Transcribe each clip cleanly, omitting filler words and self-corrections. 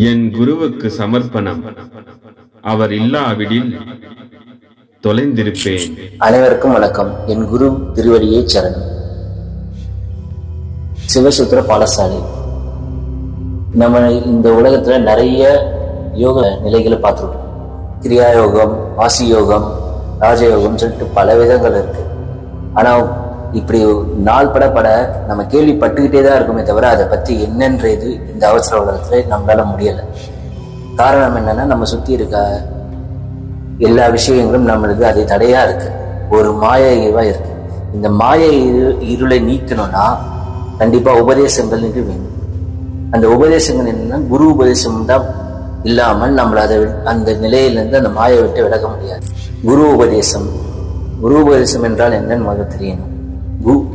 என் குருவுக்கு சமர்ப்பணம். அவர் இல்லாவிடில் தொலைந்திருப்பேன். அனைவருக்கும் வணக்கம். என் குரு திருவடியே சரணம். சிவசூத்திர பாடசாலை. நம்ம இந்த உலகத்துல நிறைய யோக நிலைகளை பார்த்துருக்கோம். கிரியா யோகம், வாசி யோகம், ராஜயோகம் சொல்லிட்டு பல விதங்கள் இருக்கு. ஆனா இப்படி நாள் பட நம்ம கேள்விப்பட்டுக்கிட்டே தான் இருக்குமே தவிர அதை பத்தி என்னன்றது இந்த அவசர உலகத்துல நம்மளால முடியல. காரணம் என்னன்னா, நம்ம சுத்தி இருக்க எல்லா விஷயங்களும் நம்மளுக்கு அது தடையா இருக்கு, ஒரு மாயவா இருக்கு. இந்த மாய இருளை நீக்கணும்னா கண்டிப்பா உபதேசங்கள் வேணும். அந்த உபதேசங்கள் என்னன்னா, குரு உபதேசம் தான் இல்லாமல் நம்மள அந்த நிலையிலிருந்து அந்த மாயை விட்டு விலக முடியாது. குரு உபதேசம் என்றால் என்னன்னு முதல்ல தெரியணும்.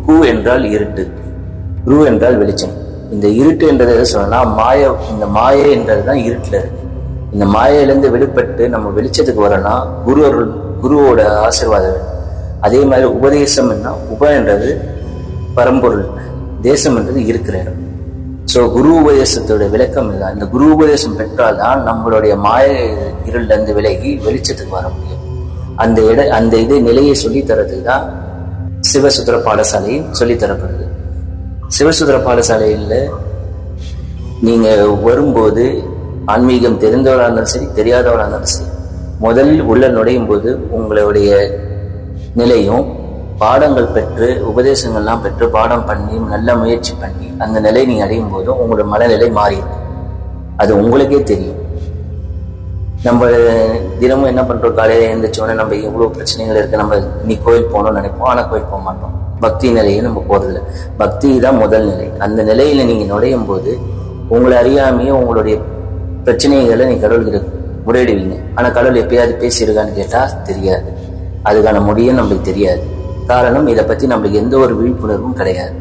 கு என்றால் இருட்டு, குரு என்றால் வெளிச்சம். இந்த இருட்டு என்றதை எதை சொன்னா, இந்த மாயை என்றதுதான் இருட்டுல இருக்கு. இந்த மாயையிலிருந்து வெளிப்பட்டு நம்ம வெளிச்சத்துக்கு வரணும்னா குருவோட ஆசீர்வாதம் வேணும். அதே மாதிரி உபதேசம் என்ன, என்றது பரம்பொருள், தேசம் என்றது இருக்கிற இடம். ஸோ குரு உபதேசத்தோட விளக்கம் இதுதான். இந்த குரு உபதேசம் பெற்றால்தான் நம்மளுடைய மாய இருள்ல இருந்து விலகி வெளிச்சத்துக்கு வர முடியும். அந்த நிலையை சொல்லி தரதுக்கு தான் சிவசூத்திர பாடசாலையில் சொல்லித்தரப்படுது. சிவசூத்திர பாடசாலையில் நீங்க வரும்போது, ஆன்மீகம் தெரிந்தவராக இருந்தாலும் சரி, தெரியாதவராக இருந்தாலும் சரி, முதலில் உள்ள நுழையும் போது உங்களுடைய நிலையும் பாடங்கள் பெற்று உபதேசங்கள்லாம் பெற்று பாடம் பண்ணி நல்ல முயற்சி பண்ணி அந்த நிலை நீங்க அடையும் போதும் உங்களோட மனநிலை மாறிடும். அது உங்களுக்கே தெரியும். நம்ம தினமும் என்ன பண்றோம், காலையில எழுந்திரிச்சோன்னே நம்ம எவ்வளவு பிரச்சனைகள் இருக்கு, நம்ம இன்னைக்கு கோயில் போகணும்னு நினைப்போம், ஆனா கோயில் போக மாட்டோம். பக்தி நிலையை நம்ம போறதில்லை. பக்தி தான் முதல் நிலை. அந்த நிலையில நீங்க நுழையும் போது உங்களை அறியாமையே உங்களுடைய பிரச்சனைகளை நீங்க கடவுள்கிட்ட முறையிடுவீங்க. ஆனா கடவுள் எப்பயாவது பேசியிருக்கான்னு கேட்டா தெரியாது. அதுக்கான முடியும் நம்மளுக்கு தெரியாது. காரணம், இதை பத்தி நம்மளுக்கு எந்த ஒரு விழிப்புணர்வும் கிடையாது.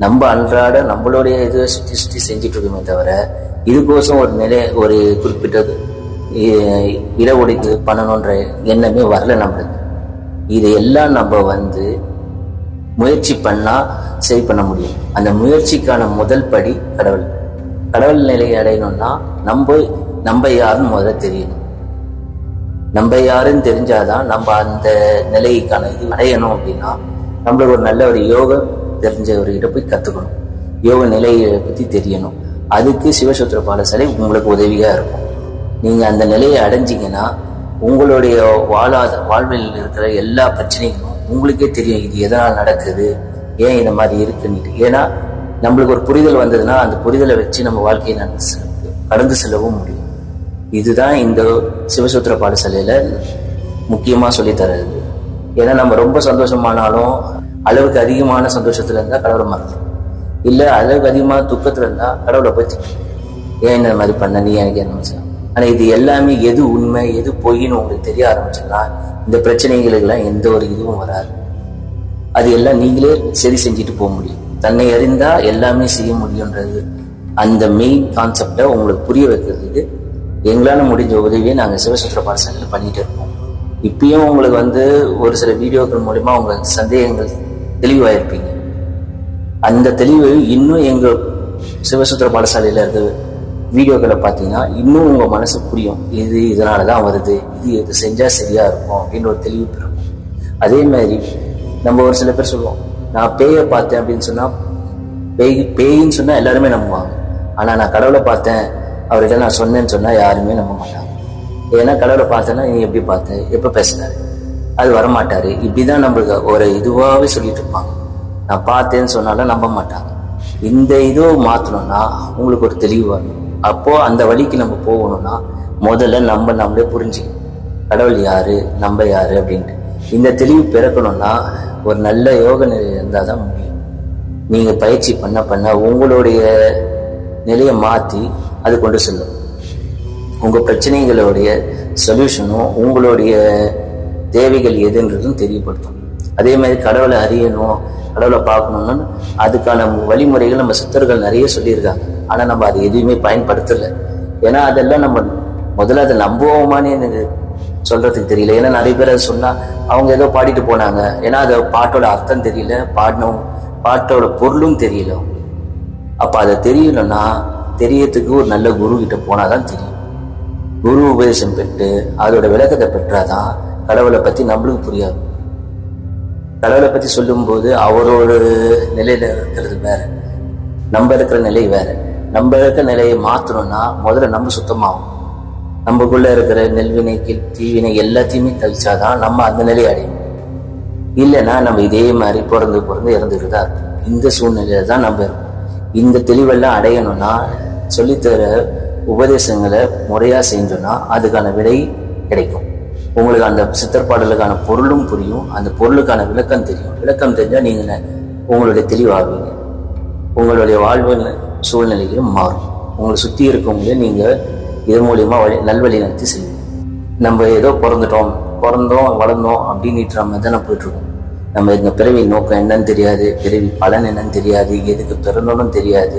நம்ம அன்றாட நம்மளுடைய இதை சுற்றி செஞ்சுட்டு இருக்கோமே தவிர இதுக்கோசம் ஒரு குறிப்பிட்டது இடஒதுக்கு பண்ணணுன்ற எண்ணமே வரல நம்மளுக்கு. இதையெல்லாம் நம்ம முயற்சி பண்ணா சரி பண்ண முடியும். அந்த முயற்சிக்கான முதல் படி கடவுள் நிலையை அடையணும்னா நம்ம யாருன்னு முதல்ல தெரியணும். நம்ம யாருன்னு தெரிஞ்சாதான் நம்ம அந்த நிலைக்கான இது அடையணும். அப்படின்னா நம்மளுக்கு ஒரு நல்ல ஒரு யோகம் தெரிஞ்ச ஒரு இதை போய் கத்துக்கணும். யோக நிலையை பத்தி தெரியணும். அதுக்கு சிவசூத்திர பாடசாலை உங்களுக்கு உதவியா இருக்கும். நீங்க அந்த நிலையை அடைஞ்சிங்கன்னா உங்களுடைய வாழ்வில் இருக்கிற எல்லா பிரச்சனைகளும் உங்களுக்கே தெரியும். இது எதனால் நடக்குது, ஏன் இந்த மாதிரி இருக்குன்னு. ஏன்னா நம்மளுக்கு ஒரு புரிதல் வந்ததுன்னா அந்த புரிதலை வச்சு நம்ம வாழ்க்கையை கடந்து செல்லவும் முடியும். இதுதான் இந்த சிவசூத்திர பாடசாலையில முக்கியமா சொல்லித்தரது. ஏன்னா நம்ம ரொம்ப சந்தோஷமானாலும் அளவுக்கு அதிகமான சந்தோஷத்துல இருந்தா கடவுளை மறந்துடும். இல்ல அளவுக்கு அதிகமான துக்கத்துல இருந்தா கடவுளை போய் ஏன் இந்த மாதிரி பண்ண, நீ எனக்கு என்ன. ஆனா இது எல்லாமே எது உண்மை எது பொய்ன்னு உங்களுக்கு தெரிய ஆரம்பிச்சுன்னா இந்த பிரச்சனைகளுக்கெல்லாம் எந்த ஒரு இதுவும் வராது. அது எல்லாம் நீங்களே சரி செஞ்சுட்டு போக முடியும். தன்னை அறிந்தா எல்லாமே செய்ய முடியும்ன்றது அந்த மெயின் கான்செப்டை உங்களுக்கு புரிய வைக்கிறதுக்கு எங்களால முடிஞ்ச உதவியை நாங்கள் சிவசூத்திர பாடசாலையில் பண்ணிட்டு இருக்கோம். இப்பயும் உங்களுக்கு ஒரு சில வீடியோக்கள் மூலமா உங்க சந்தேகங்கள் தெளிவாயிருப்பீங்க. அந்த தெளிவு இன்னும் எங்க சிவசூத்திர பாடசாலையில இருக்க வீடியோக்களை பார்த்தீங்கன்னா இன்னும் உங்க மனசு புரியும். இதனாலதான் வருது, இது செஞ்சா சரியா இருக்கும் அப்படின்னு ஒரு தெளிவு பெறும். அதே மாதிரி நம்ம ஒரு சில பேர் சொல்லுவோம், நான் பேயை பார்த்தேன் அப்படின்னு சொன்னா, பேயின்னு சொன்னா எல்லாருமே நம்புவாங்க. ஆனா நான் கடவுளை பார்த்தேன் அவர்கிட்ட நான் சொன்னேன்னு சொன்னா யாருமே நம்ப மாட்டாங்க. ஏன்னா கடவுளை பார்த்தேன்னா நீ எப்படி பார்த்த, எப்ப பேசினாரு, அது வரமாட்டாரு, இப்படிதான் நம்மளுக்கு ஒரு இதுவாகவே சொல்லிட்டு இருப்பாங்க. நான் பார்த்தேன்னு சொன்னாலும் நம்ப மாட்டாங்க. இந்த இதோ மாத்தணும்னா உங்களுக்கு ஒரு தெளிவு வரணும். அப்போ அந்த வழிக்கு நம்ம போகணும்னா முதல்ல நம்மளே புரிஞ்சுக்கணும், கடவுள் யாரு, நம்ம யாரு அப்படின்ட்டு. இந்த தெளிவு பிறக்கணும்னா ஒரு நல்ல யோக நிலை இருந்தால் தான் முடியும். நீங்க பயிற்சி பண்ண உங்களுடைய நிலையை மாற்றி அது கொண்டு செல்லும். உங்க பிரச்சனைகளுடைய சொல்யூஷனும் உங்களுடைய தேவைகள் எதுன்றதும் தெரியப்படுத்தும். அதே மாதிரி கடவுளை அறியணும், கடவுளை பார்க்கணும்னு அதுக்கான வழிமுறைகள் நம்ம சித்தர்கள் நிறைய சொல்லியிருக்காங்க. ஆனா நம்ம அதை எதுவுமே பயன்படுத்தலை. ஏன்னா அதெல்லாம் நம்ம முதல்ல அதை நம்புவோமான்னு எனக்கு சொல்றதுக்கு தெரியல. ஏன்னா நிறைய பேர் அதை சொன்னா அவங்க ஏதோ பாடிட்டு போனாங்க. ஏன்னா அது பாட்டோட அர்த்தம் தெரியல, பாட்டோட பொருளும் தெரியல. அப்ப அதை தெரியணும்னா தெரியறதுக்கு ஒரு நல்ல குரு கிட்ட போனாதான் தெரியும். குரு உபதேசம் பெற்று அதோட விளக்கத்தை பெற்றாதான் கடவுளை பத்தி நம்மளுக்கு புரியாது. கடவுளை பத்தி சொல்லும் போது அவரோட நிலையில இருக்கிறது வேற, நம்ம இருக்கிற நிலை வேற. நம்ம இருக்கிற நிலையை மாற்றணும்னா முதல்ல நம்ம சுத்தமாகும். நம்மக்குள்ள இருக்கிற நெல்வினை தீவினை எல்லாத்தையுமே கழிச்சாதான் நம்ம அந்த நிலையை அடையும். இல்லைன்னா நம்ம இதே மாதிரி பிறந்து இறந்துட்டு தான் இருக்கும். இந்த சூழ்நிலையில தான் நம்ம இருக்கும். இந்த தெளிவெல்லாம் அடையணும்னா சொல்லித்தர உபதேசங்களை முறையா செஞ்சோம்னா அதுக்கான விடை கிடைக்கும். உங்களுக்கு அந்த சித்தற்பாடலுக்கான பொருளும் புரியும், அந்த பொருளுக்கான விளக்கம் தெரியும். விளக்கம் தெரிஞ்சா நீங்க உங்களுடைய தெளிவாகுவீங்க. உங்களுடைய வாழ்வு சூழ்நிலைகளும் மாறும். உங்களை சுத்தி இருக்கவங்களே நீங்க இது மூலியமா நல்வழி நடத்தி செல்வீங்க. நம்ம ஏதோ பிறந்தோம் வளர்ந்தோம் அப்படின்னுட்டு நம்ம தானே போயிட்டு இருக்கோம். நம்ம இந்த பிறவி நோக்கம் என்னன்னு தெரியாது, பிறவி பலன் என்னன்னு தெரியாது, எதுக்கு பிறந்தோன்னு தெரியாது.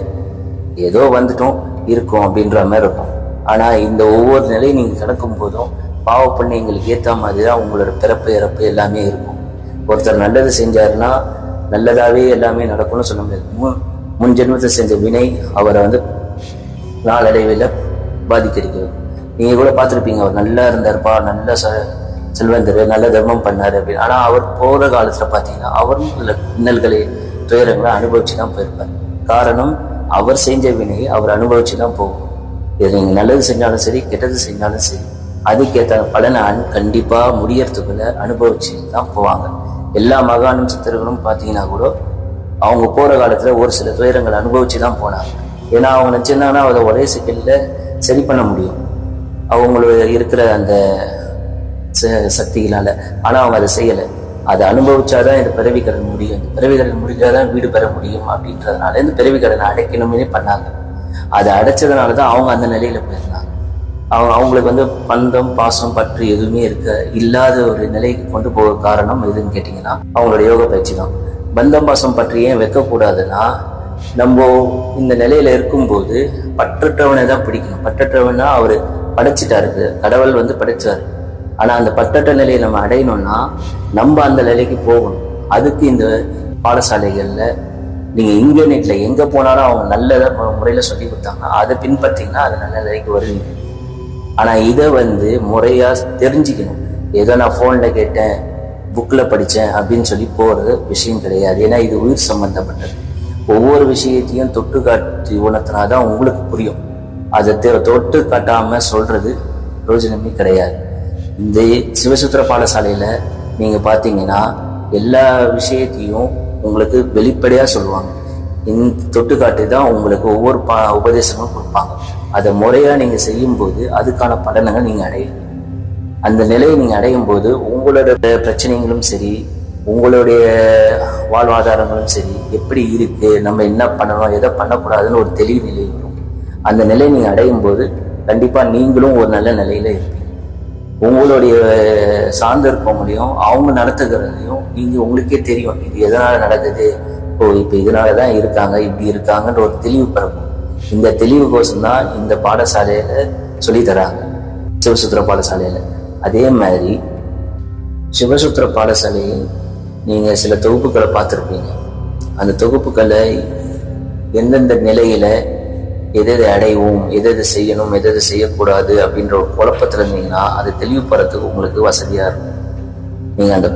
ஏதோ வந்துட்டோம் இருக்கோம் அப்படின்ற மாதிரி இருக்கும். ஆனா இந்த ஒவ்வொரு நிலையும் நீங்க கிடக்கும் போதும் பாவ புண்ணியங்களுக்கு ஏற்ற மாதிரி தான் உங்களோட பிறப்பு இறப்பு எல்லாமே இருக்கும். ஒருத்தர் நல்லது செஞ்சாருன்னா நல்லதாவே எல்லாமே நடக்கும்னு சொல்ல முடியாது. முன் ஜென்மத்தை செஞ்ச வினை அவரை நாளடைவில் பாதிக்கிறது. நீங்க கூட பார்த்துருப்பீங்க, அவர் நல்லா இருந்தாருப்பா, நல்ல செல்வந்தர், நல்ல தர்மம் பண்ணாரு அப்படின்னு. ஆனா அவர் போற காலத்துல பாத்தீங்கன்னா அவரும் இன்னல்களை துயரங்களை அனுபவிச்சுதான் போயிருப்பார். காரணம் அவர் செஞ்ச வினையை அவர் அனுபவிச்சுதான் போகும். இது நீங்க நல்லது செஞ்சாலும் சரி, கெட்டது செஞ்சாலும் சரி, அதுக்கேற்ற பலனை கண்டிப்பா முடியறதுக்குள்ள அனுபவிச்சு தான் போவாங்க. எல்லா மகானும் சித்தர்களும் பாத்தீங்கன்னா கூட அவங்க போற காலத்துல ஒரு சில துயரங்களை அனுபவிச்சுதான் போனாங்க. ஏன்னா அவங்க நினைச்சிருந்தாங்கன்னா அதை ஒரே செகண்ட்ல சரி பண்ண முடியும் அவங்களோட இருக்கிற அந்த சக்திகளால. ஆனா அவங்க அதை செய்யலை. அதை அனுபவிச்சாதான் இந்த பிறவி கடன் முடியும், இந்த பிறவி கடன் முடிஞ்சாதான் வீடு பெற முடியும் அப்படின்றதுனால இந்த பிறவி கடனை அடைக்கணும்னே பண்ணாங்க. அதை அடைச்சதுனாலதான் அவங்க அந்த நிலையில போயிருந்தாங்க. அவங்களுக்கு பந்தம் பாசம் பற்று எதுவுமே இல்லாத ஒரு நிலைக்கு கொண்டு போக காரணம் எதுன்னு கேட்டீங்கன்னா அவங்களோட யோக பயிற்சி தான். பந்தம் பாசம் பற்றி ஏன் வைக்கக்கூடாதுன்னா, நம்ம இந்த நிலையில இருக்கும்போது பற்றற்றவனை தான் பிடிக்கணும். பற்றற்றவனா அவரு படைச்சிட்டாரு, கடவுள் படைச்சாரு. ஆனா அந்த பற்றற்ற நிலையை நம்ம அடையணும்னா நம்ம அந்த நிலைக்கு போகணும். அதுக்கு இந்த பாடசாலைகள்ல நீங்க இன்டர்நெட்ல எங்க போனாலும் அவங்க நல்ல முறையில சொல்லி கொடுத்தாங்கன்னா அதை பின்பற்றீங்கன்னா அது நல்ல நிலைக்கு வருவீங்க. ஆனா இதை முறையா தெரிஞ்சுக்கணும். ஏதோ நான் போன்ல கேட்டேன், புக்ல படிச்சேன் அப்படின்னு சொல்லி போறது விஷயம் கிடையாது. ஏன்னா இது உயிர் சம்பந்தப்பட்டது. ஒவ்வொரு விஷயத்தையும் தொட்டு காட்டி உணர்த்தினாதான் உங்களுக்கு புரியும். அதை தொட்டு காட்டாம சொல்றது பிரயோஜனமே கிடையாது. இந்த சிவசூத்திர பாடசாலையில நீங்க பாத்தீங்கன்னா எல்லா விஷயத்தையும் உங்களுக்கு வெளிப்படையா சொல்லுவாங்க. இந்த தொட்டுக்காட்டு தான் உங்களுக்கு ஒவ்வொரு உபதேசங்களும் கொடுப்பாங்க. அதை முறையா நீங்க செய்யும் போது அதுக்கான பலன்கள் நீங்க அடையும். அந்த நிலையை நீங்க அடையும் போது உங்களோட பிரச்சனைகளும் சரி, உங்களுடைய வாழ்வாதாரங்களும் சரி, எப்படி இருக்கு, நம்ம என்ன பண்ணணும், எதை பண்ணக்கூடாதுன்னு ஒரு தெளிவு நிலை வரும். அந்த நிலையை நீங்க அடையும் போது கண்டிப்பா நீங்களும் ஒரு நல்ல நிலையில இருப்பீங்க. உங்களுடைய சார்ந்து இருக்கவங்களையும் அவங்க நடத்துகிறதையும் நீங்க உங்களுக்கே தெரியும், இது எதனால நடக்குது, இப்ப இதனாலதான் இருக்காங்க, இப்படி இருக்காங்கன்ற ஒரு தெளிவு பிறக்கும். இந்த தெளிவுக்கோசம் தான் இந்த பாடசாலையில சொல்லி தராங்க, சிவசூத்திர பாடசாலையில. அதே மாதிரி சிவசூத்திர பாடசாலையில் நீங்க சில தொகுப்புகளை பார்த்துருப்பீங்க. அந்த தொகுப்புகளை எந்தெந்த நிலையில எதை அடைவோம், எதை செய்யணும், எதை செய்யக்கூடாது அப்படின்ற ஒரு குழப்பத்துல இருந்தீங்கன்னா அது தெளிவுபடுறதுக்கு உங்களுக்கு வசதியா இருக்கும். நீங்க அந்த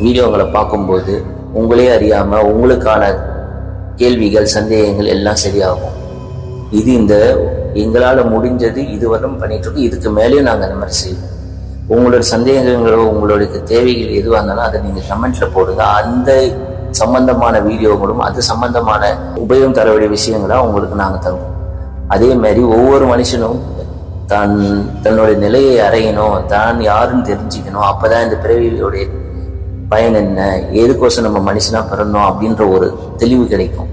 வீடியோங்களை பார்க்கும்போது உங்களே அறியாம உங்களுக்கான கேள்விகள் சந்தேகங்கள் எல்லாம் சரியாகும். இது எங்களால முடிஞ்சது இதுவரையும் பண்ணிட்டு இருக்கோம், இதுக்கு மேலேயும் நாங்க அந்த மாதிரி செய்வோம். உங்களோட சந்தேகங்களோ உங்களுடைய தேவைகள் எதுவாக இருந்தாலும் அதை நீங்க கமெண்ட்ல போடுங்க. அந்த சம்பந்தமான வீடியோகளும் அது சம்பந்தமான உபயோகம் தரக்கூடிய விஷயங்களா உங்களுக்கு நாங்க தருவோம். அதே மாதிரி ஒவ்வொரு மனுஷனும் தன்னுடைய நிலையை அடையணும், தான் யாருன்னு தெரிஞ்சுக்கணும். அப்பதான் இந்த பிறவியோடைய பயன் என்ன, எதுக்கோசம் நம்ம மனுஷனா பிறந்தோம் அப்படின்ற ஒரு தெளிவு கிடைக்கும்.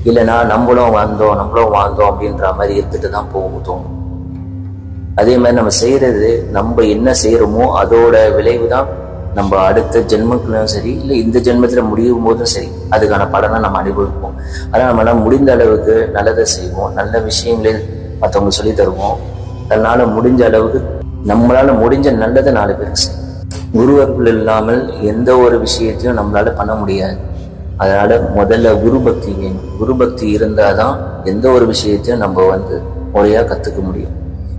இல்லைன்னா நம்மளும் வாழ்ந்தோம் அப்படின்ற மாதிரி இருந்துட்டு தான் தோணும். அதே மாதிரி நம்ம செய்யறது, நம்ம என்ன செய்யறோமோ அதோட விளைவு தான் நம்ம அடுத்த ஜென்மக்குள்ளும் சரி, இல்லை இந்த ஜென்மத்துல முடியும் போதும் சரி, அதுக்கான பலனை நம்ம அனுபவிப்போம். ஆனால் நம்மளால முடிந்த அளவுக்கு நல்லதை செய்வோம், நல்ல விஷயங்களே மற்றவங்க சொல்லி தருவோம். தன்னால முடிஞ்ச அளவுக்கு நம்மளால முடிஞ்ச நல்லதை 4 பேருக்கு செய்யும். குருவர்கள் இல்லாமல் எந்த ஒரு விஷயத்தையும் நம்மளால பண்ண முடியாது. அதனால முதல்ல குரு பக்தி வேணும். குரு பக்தி இருந்தாதான் எந்த ஒரு விஷயத்தையும் நம்ம முறையா கத்துக்க முடியும்.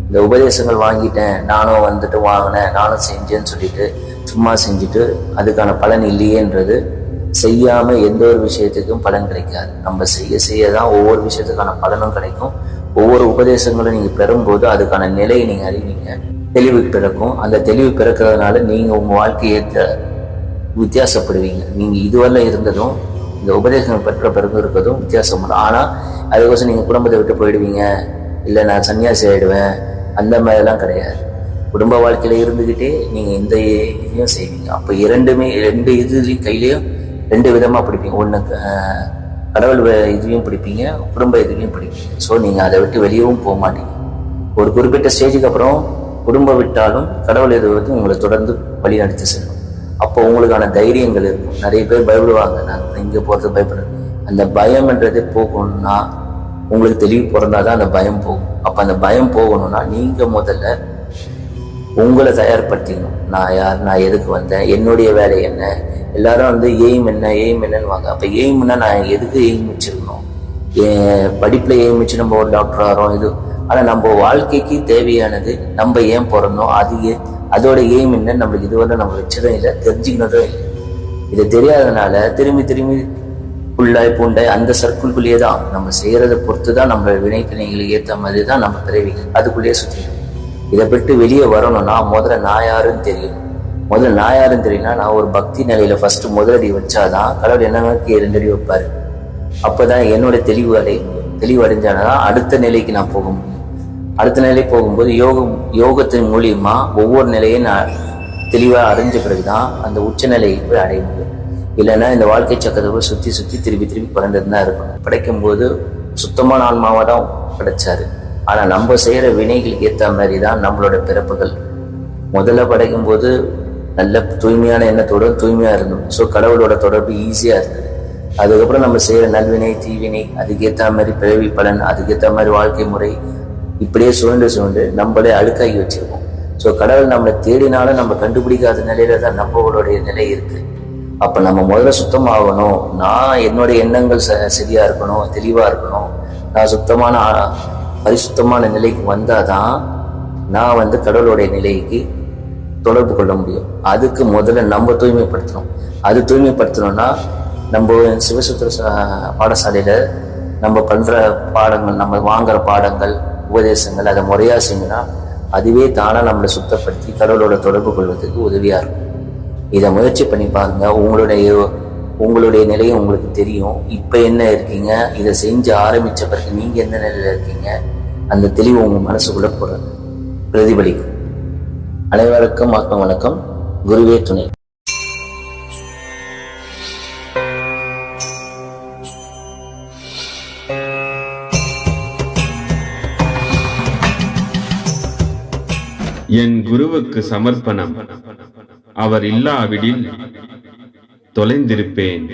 இந்த உபதேசங்கள் வாங்கிட்டேன், நானும் வாங்கினேன், நானும் செஞ்சேன்னு சொல்லிட்டு சும்மா செஞ்சுட்டு அதுக்கான பலன் இல்லையேன்றது, செய்யாம எந்த ஒரு விஷயத்துக்கும் பலன் கிடைக்காது. நம்ம செய்யதான் ஒவ்வொரு விஷயத்துக்கான பலனும் கிடைக்கும். ஒவ்வொரு உபதேசங்களும் நீங்க பெறும்போது அதுக்கான நிலையை நீங்க அறிவீங்க, தெளிவு பிறக்கும். அந்த தெளிவு பிறக்கிறதுனால நீங்க உங்க வாழ்க்கையை வித்தியாசப்படுவீங்க. நீங்க இதுவரை இருந்ததும் இந்த உபதேசங்கள் பெற்ற பிறகு இருக்கிறதும் வித்தியாசப்படும். ஆனா அதுக்கோசம் நீங்க குடும்பத்தை விட்டு போயிடுவீங்க, இல்லை நான் சன்னியாசி ஆயிடுவேன், அந்த மாதிரிலாம் கிடையாது. குடும்ப வாழ்க்கையில இருந்துகிட்டே நீங்க இந்த இதையும் செய்வீங்க. அப்ப ரெண்டு இதுலையும் கையிலையும் ரெண்டு விதமா பிடிப்பீங்க. ஒண்ணு கடவுள் இதுவையும் பிடிப்பீங்க, குடும்ப இதுவையும் பிடிப்பீங்க. ஸோ நீங்க அதை விட்டு வெளியவும் போக மாட்டீங்க. ஒரு குறிப்பிட்ட ஸ்டேஜுக்கு அப்புறம் குடும்பம் விட்டாலும் கடவுள் இது உங்களை தொடர்ந்து வழி நடத்தி செல்லும். அப்போ உங்களுக்கான தைரியங்கள் இருக்கும். நிறைய பேர் பயப்படுவாங்க, நான் இங்க போறது பயப்படுறேன். அந்த பயம்ன்றது போகணும்னா உங்களுக்கு தெளிவு பிறந்தாதான் அந்த பயம் போகும். அப்ப அந்த பயம் போகணும்னா நீங்க முதல்ல உங்களை தயார்படுத்திக்கணும். நான் யார், நான் எதுக்கு வந்தேன், என்னுடைய வேலை என்ன. எல்லாரும் எய்ம் என்னன்னு வாங்க. அப்ப எய்ம்னா நான் எதுக்கு எய்ம் வச்சிருக்கணும்? படிப்புல எய்ம் வச்சு நம்ம ஒரு டாக்டர் ஆகிறோம் இது. ஆனா நம்ம வாழ்க்கைக்கு தேவையானது நம்ம ஏன் பிறந்தோம், அதோட எய்ம் என்ன, நம்மளுக்கு இதுவரை நம்ம வச்சதும் இல்லை, தெரிஞ்சுக்கினதும் இல்லை. இது தெரியாதனால திரும்பி புண்டாய் அந்த சர்க்கிள்குள்ளேயே தான் நம்ம செய்யறதை பொறுத்து தான் நம்ம வினைப்பிணைகளுக்கு ஏற்ற மாதிரி தான் நம்ம பிறவிகள் அதுக்குள்ளேயே சுற்றிடும். இதை விட்டு வெளியே வரணும்னா முதல்ல நான் யாருன்னு தெரியும். முதல்ல நான் யாருன்னு தெரியும்னா, நான் ஒரு பக்தி நிலையில ஃபர்ஸ்ட் முதலடி வச்சாதான் கடவுள் என்ன நோக்கி 2 அடி வைப்பாரு. அப்பதான் என்னோட தெளிவு அடைஞ்சானதான் அடுத்த நிலைக்கு நான் போக முடியும். அடுத்த நிலை போகும்போது யோகத்தின் மூலியமா ஒவ்வொரு நிலையும் நான் தெளிவா அடைஞ்ச பிறகுதான் அந்த உச்ச நிலையை போய் அடைய முடியும். இல்லைன்னா இந்த வாழ்க்கை சக்கரத்தை சுத்தி திருப்பி பறந்துட்டு தான் இருக்கணும். படைக்கும் போது சுத்தமான ஆன்மாவா தான் படைச்சாரு. ஆனா நம்ம செய்யற வினைகளுக்கு ஏற்ற மாதிரி தான் நம்மளோட பிறப்புகள். முதல்ல படைக்கும் போது நல்ல தூய்மையான எண்ணத்தோட தூய்மையா இருந்தோம். ஸோ கடவுளோட தொடர்பு ஈஸியா இருந்தது. அதுக்கப்புறம் நம்ம செய்யற நல்வினை தீவினை அதுக்கேற்ற மாதிரி பிறவி பலன், அதுக்கேற்ற மாதிரி வாழ்க்கை முறை, இப்படியே சுழண்டு நம்மளே அழுக்காகி வச்சிருக்கோம். ஸோ கடவுள் நம்மளை தேடினாலும் நம்ம கண்டுபிடிக்காத நிலையில தான் நம்மளுடைய நிலை இருக்கு. அப்ப நம்ம முதல்ல சுத்தமாகணும். நான் என்னுடைய எண்ணங்கள் சரியா இருக்கணும், தெளிவா இருக்கணும். நான் சுத்தமான பரிசுத்தமான நிலைக்கு வந்தாதான் நான் கடவுளுடைய நிலைக்கு தொடர்பு கொள்ள முடியும். அதுக்கு முதல்ல நம்ம தூய்மைப்படுத்தணும். அது தூய்மைப்படுத்தணும்னா நம்ம சிவசுத்திர பாடசாலையில நம்ம பண்ற பாடங்கள், நம்ம வாங்குற பாடங்கள், உபதேசங்கள் அதை முறையா செஞ்சோம்னா அதுவே தானா நம்மளை சுத்தப்படுத்தி கடவுளோட தொடர்பு கொள்வதற்கு உதவியா இருக்கும். இதை முயற்சி பண்ணி பாருங்க. உங்களுடைய நிலையை உங்களுக்கு தெரியும். இப்ப என்ன இருக்கீங்க, இதை செஞ்சு ஆரம்பிச்ச பிறகு நீங்க எந்த நிலையில இருக்கீங்க, அந்த தெளிவு உங்க மனசுக்குள்ள பிரதிபலிக்கும். அனைவருக்கும் ஆத்ம வணக்கம். குருவே துணை. என் குருவுக்கு சமர்ப்பணம். அவர் இல்லாவிடில் தொலைந்திருப்பேன்.